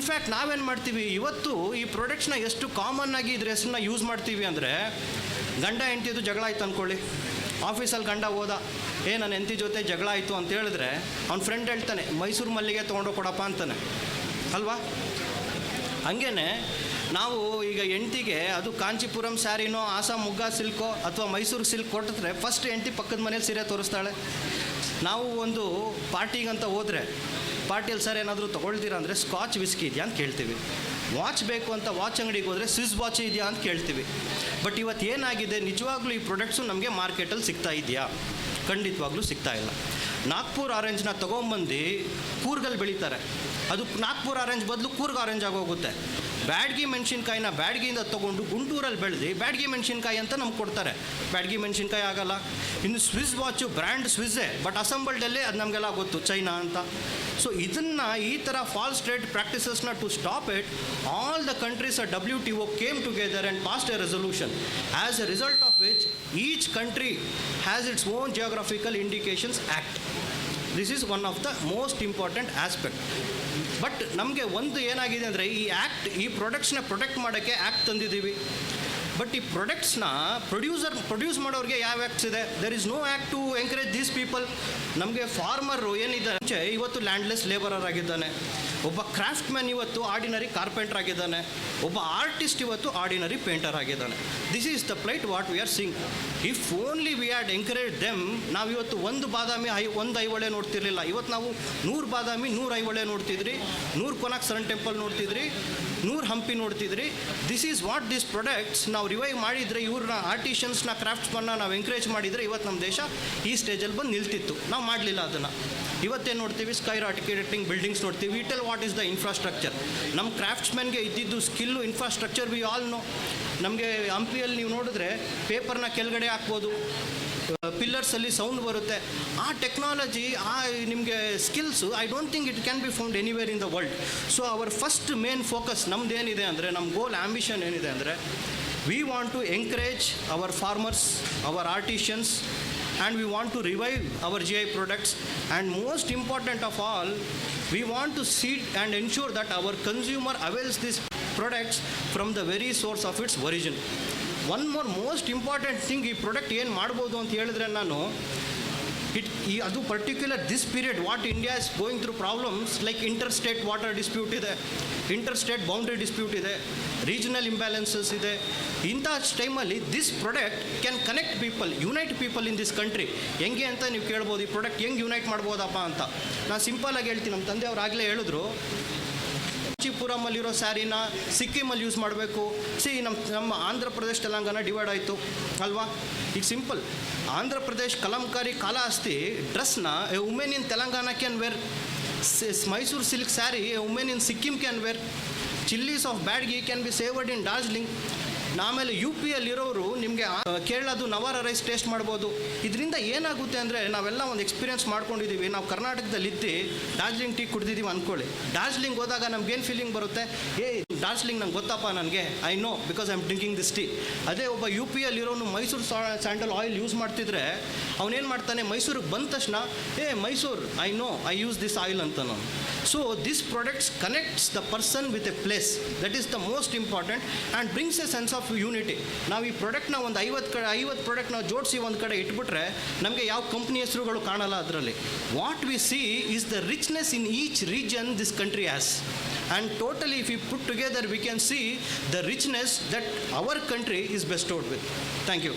In fact ನಾವೇನು ಮಾಡ್ತೀವಿ ಇವತ್ತು ಈ ಪ್ರಾಡಕ್ಟ್ಸ್ನ ಎಷ್ಟು ಕಾಮನ್ ಆಗಿ ಇದ್ರ ಹೆಸರನ್ನ ಯೂಸ್ ಮಾಡ್ತೀವಿ ಅಂದರೆ, ಗಂಡ ಹೆಂಡತಿದು ಜಗಳ ಆಯ್ತು ಅಂದ್ಕೊಳ್ಳಿ, ಆಫೀಸಲ್ಲಿ ಗಂಡ ಹೋದ, ನನ್ನ ಹೆಂಡತಿ ಜೊತೆ ಜಗಳ ಆಯಿತು ಅಂತ ಹೇಳಿದ್ರೆ ಅವ್ನ ಫ್ರೆಂಡ್ ಹೇಳ್ತಾನೆ ಮೈಸೂರು ಮಲ್ಲಿಗೆ ತೊಗೊಂಡು ಕೊಡಪ್ಪ ಅಂತಾನೆ ಅಲ್ವಾ. ಹಂಗೇ ನಾವು ಈಗ ಹೆಂಡ್ತಿಗೆ ಅದು ಕಾಂಚೀಪುರಂ ಸ್ಯಾರಿನೋ ಆಸಾಮ್ ಮುಗ್ಗಾ ಸಿಲ್ಕೋ ಅಥವಾ ಮೈಸೂರು ಸಿಲ್ಕ್ ಕೊಟ್ಟಿದ್ರೆ ಫಸ್ಟ್ ಹೆಂಡ್ತಿ ಪಕ್ಕದ ಮನೇಲಿ ಸೀರೆ ತೋರಿಸ್ತಾಳೆ. ನಾವು ಒಂದು ಪಾರ್ಟಿಗಂತ ಹೋದರೆ ಪಾರ್ಟಿಯಲ್ಲಿ ಸರ್ ಏನಾದರೂ ತೊಗೊಳ್ತೀರಾ ಅಂದರೆ ಸ್ಕಾಚ್ ವಿಸ್ಕಿ ಇದೆಯಾ ಅಂತ ಕೇಳ್ತೀವಿ. ವಾಚ್ ಬೇಕು ಅಂತ ವಾಚ್ ಅಂಗಡಿಗೆ ಹೋದರೆ ಸ್ವಿಸ್ ವಾಚ್ ಇದೆಯಾ ಅಂತ ಕೇಳ್ತೀವಿ. ಬಟ್ ಇವತ್ತು ಏನಾಗಿದೆ, ನಿಜವಾಗ್ಲೂ ಈ ಪ್ರಾಡಕ್ಟ್ಸು ನಮಗೆ ಮಾರ್ಕೆಟಲ್ಲಿ ಸಿಗ್ತಾ ಇದೆಯಾ? ಖಂಡಿತವಾಗ್ಲೂ ಸಿಗ್ತಾ ಇಲ್ಲ. ನಾಗ್ಪುರ್ ಆರೆಂಜ್ನ ತೊಗೊಂಬಂದು ಕೂರ್ಗಲ್ಲಿ ಬೆಳೀತಾರೆ, ಅದು ನಾಗ್ಪುರ್ ಆರೆಂಜ್ ಬದಲು ಕೂರ್ಗ್ ಆರೆಂಜ್ ಆಗೋಗುತ್ತೆ. ಬ್ಯಾಡ್ಗಿ ಮೆಣಸಿನ್ಕಾಯಿನ ಬ್ಯಾಡ್ಗಿಯಿಂದ ತೊಗೊಂಡು ಗುಂಟೂರಲ್ಲಿ ಬೆಳೆದು ಬ್ಯಾಡ್ಗಿ ಮೆಣಸಿನ್ಕಾಯಿ ಅಂತ ನಮ್ಗೆ ಕೊಡ್ತಾರೆ. ಬ್ಯಾಡ್ಗಿ ಮೆಣಸಿನ್ಕಾಯಿ ಆಗಲ್ಲ. ಇನ್ನು ಸ್ವಿಸ್ ವಾಚು ಬ್ರ್ಯಾಂಡ್ ಸ್ವಿಸ್ಸೇ, ಬಟ್ ಅಸೆಂಬಲ್ಡಲ್ಲೇ ಅದು ನಮಗೆಲ್ಲ ಗೊತ್ತು ಚೈನಾ ಅಂತ. ಸೊ ಇದನ್ನು ಈ ಥರ ಫಾಲ್ಸ್ ಟ್ರೇಡ್ ಪ್ರಾಕ್ಟೀಸಸ್ನ to stop it, all the countries WTO came together and passed a resolution, as a result of which each country has its own geographical indications act. This is one of the most important aspect. But ನಮಗೆ ಒಂದು ಏನಾಗಿದೆ ಅಂದರೆ, ಈ act, ಈ ಪ್ರಾಡಕ್ಟ್ಸ್ನ protect ಮಾಡೋಕ್ಕೆ act ತಂದಿದ್ದೀವಿ. But ಈ ಪ್ರಾಡಕ್ಟ್ಸ್ನ ಪ್ರೊಡ್ಯೂಸ್ ಮಾಡೋರಿಗೆ ಯಾವ ಆ್ಯಕ್ಟ್ಸ್ ಇದೆ? There is no act to encourage these people. ನಮಗೆ ಫಾರ್ಮರು ಏನಿದ್ದಾರೆ ಮುಂಚೆ ಇವತ್ತು ಲ್ಯಾಂಡ್ಲೆಸ್ ಲೇಬರರ್ ಆಗಿದ್ದಾನೆ, ಒಬ್ಬ ಕ್ರಾಫ್ಟ್ ಮ್ಯಾನ್ ಇವತ್ತು ಆರ್ಡಿನರಿ ಕಾರ್ಪೆಂಟರ್ ಆಗಿದ್ದಾನೆ, ಒಬ್ಬ ಆರ್ಟಿಸ್ಟ್ ಇವತ್ತು ಆರ್ಡಿನರಿ ಪೇಂಟರ್ ಆಗಿದ್ದಾನೆ. This is the plight what we are seeing. If only we had encourage them, ನಾವಿವತ್ತು ಒಂದು ಬಾದಾಮಿ ಒಂದು ಐಹೊಳೆ ನೋಡ್ತಿರ್ಲಿಲ್ಲ. ಇವತ್ತು ನಾವು 100 ಬಾದಾಮಿ 100 ಐಹೊಳೆ ನೋಡ್ತಿದ್ರಿ, 100 ಕೊನಾಕ್ ಸನ್ ಟೆಂಪಲ್ ನೋಡ್ತಿದ್ರಿ, 100 Hampi ನೋಡ್ತಿದ್ರಿ. This is what this products ನಾವು ರಿವೈವ್ ಮಾಡಿದರೆ, ಇವ್ರನ್ನ ಆರ್ಟಿಷನ್ಸ್ನ ಕ್ರಾಫ್ಟ್ಸ್ಮನ್ನ ನಾವು ಎಂಕರೇಜ್ ಮಾಡಿದರೆ ಇವತ್ತು ನಮ್ಮ ದೇಶ ಈ ಸ್ಟೇಜಲ್ಲಿ ಬಂದು ನಿಲ್ತಿತ್ತು. ನಾವು ಮಾಡಲಿಲ್ಲ ಅದನ್ನು. ಇವತ್ತೇನು ನೋಡ್ತೀವಿ? ಸ್ಕೈ ರಾಕೆಟಿಂಗ್ ಬಿಲ್ಡಿಂಗ್ಸ್ ನೋಡ್ತೀವಿ. We tell what is the infrastructure. ನಮ್ಮ ಕ್ರಾಫ್ಟ್ಸ್ಮನ್ಗೆ ಇದ್ದಿದ್ದು skill, infrastructure we all know. ನಮಗೆ ಹಂಪಿಯಲ್ಲಿ ನೀವು ನೋಡಿದ್ರೆ ಪೇಪರ್ನ ಕೆಳಗಡೆ ಹಾಕ್ಬೋದು, ಪಿಲ್ಲರ್ಸಲ್ಲಿ ಸೌಂಡ್ ಬರುತ್ತೆ. ಆ ಟೆಕ್ನಾಲಜಿ, ಆ ನಿಮಗೆ skills, I don't think it can be found anywhere in the world. So our first main focus ನಮ್ದು ಏನಿದೆ ಅಂದರೆ, ನಮ್ಮ ಗೋಲ್ ಆಂಬಿಷನ್ ಏನಿದೆ ಅಂದರೆ, we want to encourage our farmers, our artisans, and we want to revive our GI products, and most important of all, we want to see and ensure that our consumer avails these products from the very source of its origin. One more most important thing, ಈ product ಏನು ಮಾಡ್ಬೋದು ಅಂತ ಹೇಳಿದ್ರೆ, ನಾನು ಅದು particular this period what India is going through problems like interstate water dispute ಇದೆ, interstate boundary dispute ಇದೆ, regional imbalances ಇದೆ. ಇಂಥ ಟೈಮಲ್ಲಿ this product can connect people, unite people in this country. ಹೆಂಗೆ ಅಂತ ನೀವು ಕೇಳ್ಬೋದು, ಈ ಪ್ರಾಡಕ್ಟ್ ಹೆಂಗೆ ಯುನೈಟ್ ಮಾಡ್ಬೋದಪ್ಪ ಅಂತ. ನಾನು ಸಿಂಪಲಾಗಿ ಹೇಳ್ತೀನಿ. ನಮ್ಮ ತಂದೆಯವ್ರು ಆಗಲೇ ಹೇಳಿದ್ರು, ಕಾಂಚೀಪುರಮಲ್ಲಿರೋ ಸ್ಯಾರಿನ ಸಿಕ್ಕಿಮಲ್ಲಿ ಯೂಸ್ ಮಾಡಬೇಕು. ನಮ್ಮ ಆಂಧ್ರ ಪ್ರದೇಶ್ ತೆಲಂಗಾಣ ಡಿವೈಡ್ ಆಯಿತು ಅಲ್ವಾ. ಈಗ ಸಿಂಪಲ್, ಆಂಧ್ರ ಪ್ರದೇಶ್ ಕಲಂಕಾರಿ ಕಾಲಹಸ್ತಿ ಡ್ರೆಸ್ನ a women in Telangana can wear, Mysuru silk sari a women in Sikkim can wear, chillies of Byadgi can be savoured in Darjeeling. ಆಮೇಲೆ UPಯಲ್ಲಿರೋರು ನಿಮಗೆ ಕೇರಳದು ನವಾರ ರೈಸ್ ಟೇಸ್ಟ್ ಮಾಡ್ಬೋದು. ಇದರಿಂದ ಏನಾಗುತ್ತೆ ಅಂದರೆ, ನಾವೆಲ್ಲ ಒಂದು ಎಕ್ಸ್ಪೀರಿಯನ್ಸ್ ಮಾಡ್ಕೊಂಡಿದ್ದೀವಿ. ನಾವು ಕರ್ನಾಟಕದಲ್ಲಿ ಇದ್ದು ಡಾರ್ಜಿಲಿಂಗ್ ಟೀ ಕುಡಿದಿದ್ದೀವಿ ಅಂದ್ಕೊಳ್ಳಿ. ಡಾರ್ಜಿಲಿಂಗ್ ಹೋದಾಗ ನಮ್ಗೇನು ಫೀಲಿಂಗ್ ಬರುತ್ತೆ? ಡಾರ್ಜಿಲಿಂಗ್ ನಂಗೆ ಗೊತ್ತಪ್ಪ, ನನಗೆ I know because I am drinking this tea. ಅದೇ ಒಬ್ಬ UPಯಲ್ಲಿರೋನು ಮೈಸೂರು ಸ್ಯಾಂಡಲ್ ಆಯಿಲ್ ಯೂಸ್ ಮಾಡ್ತಿದ್ರೆ ಅವನೇನು ಮಾಡ್ತಾನೆ, ಮೈಸೂರಿಗೆ ಬಂದ ತಕ್ಷಣ Mysuru I know I use this oil ಅಂತ ನಾನು. So this products connects the person with A place, that is the most important and brings A sense of unity. ನಾವು ಈ ಪ್ರಾಡಕ್ಟ್ನ ಒಂದು 50 ಪ್ರಾಡಕ್ಟ್ ನಾವು ಜೋಡಿಸಿ ಒಂದು ಕಡೆ ಇಟ್ಬಿಟ್ರೆ ನಮಗೆ ಯಾವ ಕಂಪ್ನಿ ಹೆಸರುಗಳು ಕಾಣಲ್ಲ ಅದರಲ್ಲಿ. What we C is the richness in each region this country has, and totally if we put together we can see the richness that our country is bestowed with. Thank you.